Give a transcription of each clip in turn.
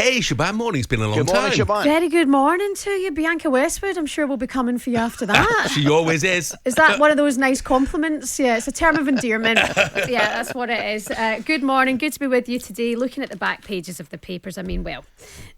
Hey, Shebahn, morning. It's been a long Good morning, time. Shebahn. Very good morning to you, Bianca Westwood. I'm sure we'll be coming for you after that. She always is. Is that one of those nice compliments? Yeah, it's a term of endearment. Yeah, that's what it is. Good morning. Good to be with you today. Looking at the back pages of the papers. I mean, well,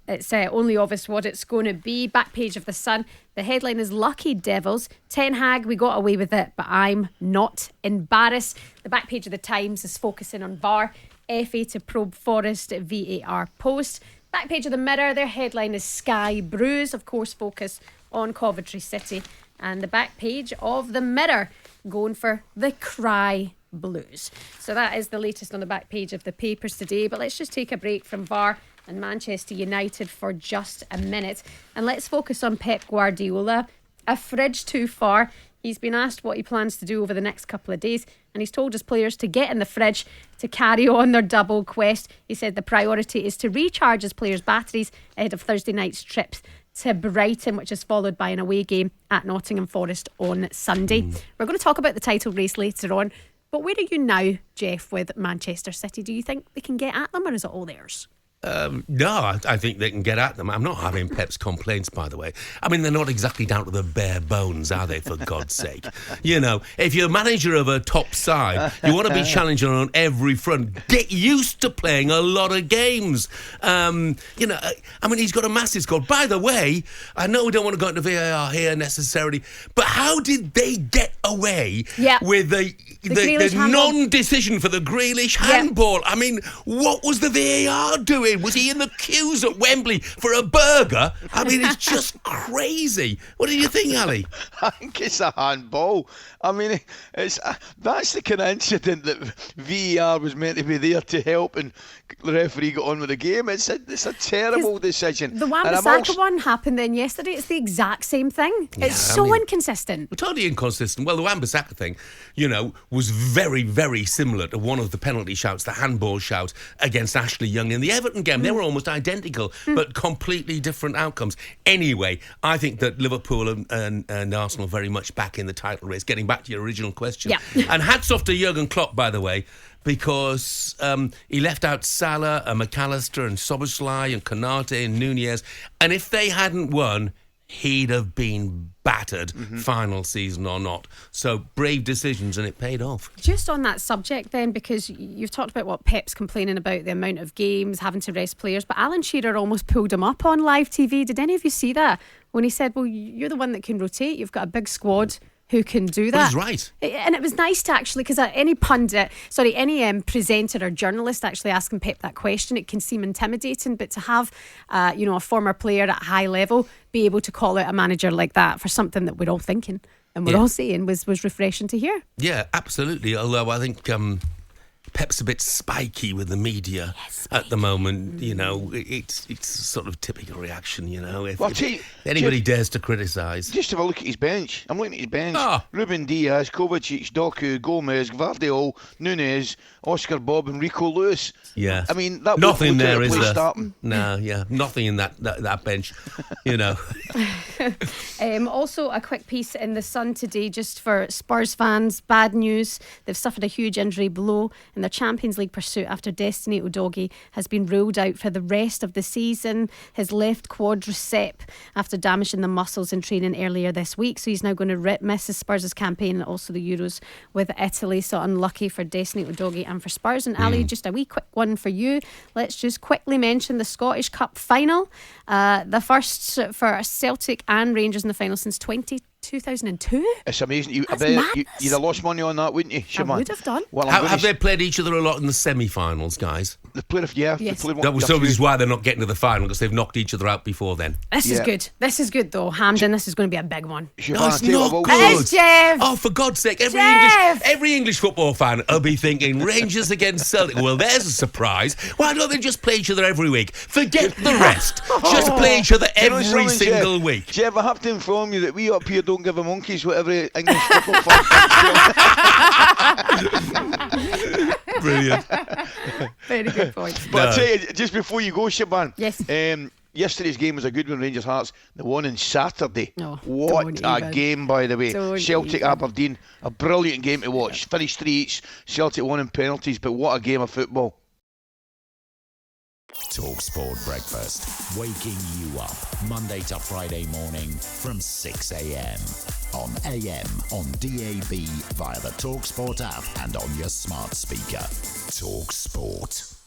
it's only obvious what it's going to be. Back page of the Sun. The headline is Lucky Devils. Ten Hag, we got away with it, but I'm not embarrassed. The back page of the Times is focusing on VAR. FA to probe Forest VAR post. Back page of the Mirror, their headline is Sky Brews, of course focus on Coventry City. And the back page of the Mirror going for the Cry Blues. So that is the latest on the back page of the papers today. But let's just take a break from VAR and Manchester United for just a minute. And let's focus on Pep Guardiola. A fridge too far. He's been asked what he plans to do over the next couple of days, and he's told his players to get in the fridge to carry on their double quest. He said the priority is to recharge his players' batteries ahead of Thursday night's trips to Brighton, which is followed by an away game at Nottingham Forest on Sunday. We're going to talk about the title race later on, but where are you now, Jeff, with Manchester City? Do you think they can get at them, or is it all theirs? No, I think they can get at them. I'm not having Pep's complaints, by the way. I mean, they're not exactly down to the bare bones, are they, for God's sake? You know, if you're manager of a top side, you want to be challenging on every front. Get used to playing a lot of games. You know, I mean, he's got a massive squad. By the way, I know we don't want to go into VAR here necessarily, but how did they get away with the non-decision for the Grealish handball? I mean, what was the VAR doing? Was he in the queues at Wembley for a burger? I mean, it's just crazy. What do you think, Ali? I think it's a handball. I mean, that's the kind of incident that VAR was meant to be there to help, and the referee got on with the game. It's a terrible decision. The Wan-Bissaka one happened then yesterday. It's the exact same thing. Yeah, it's so inconsistent. Well, totally inconsistent. Well, the Wan-Bissaka thing, you know, was very, very similar to one of the penalty shouts, the handball shout against Ashley Young in the Everton game. They were almost identical, but completely different outcomes. Anyway, I think that Liverpool and Arsenal very much back in the title race. Getting back to your original question. Yeah. And hats off to Jurgen Klopp, by the way, because he left out Salah and McAllister and Szoboszlai and Konate and Nunez. And if they hadn't won, he'd have been battered, final season or not. So brave decisions, and it paid off. Just on that subject then, because you've talked about what Pep's complaining about, the amount of games, having to rest players, but Alan Shearer almost pulled him up on live TV. Did any of you see that? When he said, well, you're the one that can rotate, you've got a big squad who can do that. He's right. And it was nice to actually, because any presenter or journalist actually asking Pep that question, it can seem intimidating, but to have a former player at a high level be able to call out a manager like that for something that we're all thinking and we're all saying was refreshing to hear. Yeah, absolutely. Although I think Pep's a bit spiky with the media at the moment. You know, it's sort of typical reaction, you know. If anybody dares to criticise. Just have a look at his bench. I'm looking at his bench. Ruben Diaz, Kovacic, Doku, Gomez, Gvardiol, Nunez, Oscar Bob and Rico Lewis. Yeah. I mean, that nothing there, is there? Starting. No, nothing in that bench, you know. Also, a quick piece in the Sun today just for Spurs fans. Bad news. They've suffered a huge injury blow in their Champions League pursuit after Destiny Udogie has been ruled out for the rest of the season. His left quadricep after damaging the muscles in training earlier this week. So he's now going to miss his Spurs' campaign and also the Euros with Italy. So unlucky for Destiny Udogie and for Spurs. And Ali, just a wee quick one for you. Let's just quickly mention the Scottish Cup final. The first for Celtic and Rangers in the final since 2002. It's amazing. I bet you'd have lost money on that, wouldn't you, Shebahn? I would have done. Well, have they played each other a lot in the semi-finals, guys? They played, yes. They played that was so why they're not getting to the final, because they've knocked each other out before then. This is good. This is good, though. Hampden, this is going to be a big one. No, it's not good. It is, Jeff. Oh, for God's sake. Every English football fan will be thinking, Rangers against Celtic. Well, there's a surprise. Why don't they just play each other every week? Forget the rest. Just play each other every single week. Jeff, I have to inform you that we up here don't give a monkeys what every English football fan thinks. Brilliant. Very good point. But I tell you, just before you go, Shebahn. Yes. Yesterday's game was a good one, Rangers Hearts. The one on Saturday. What a game, by the way. Celtic Aberdeen, a brilliant game to watch. Finished 3-each. Celtic won in penalties, but what a game of football. talkSPORT Breakfast, waking you up Monday to Friday morning from 6 a.m. on AM, on DAB, via the talkSPORT app and on your smart speaker. talkSPORT.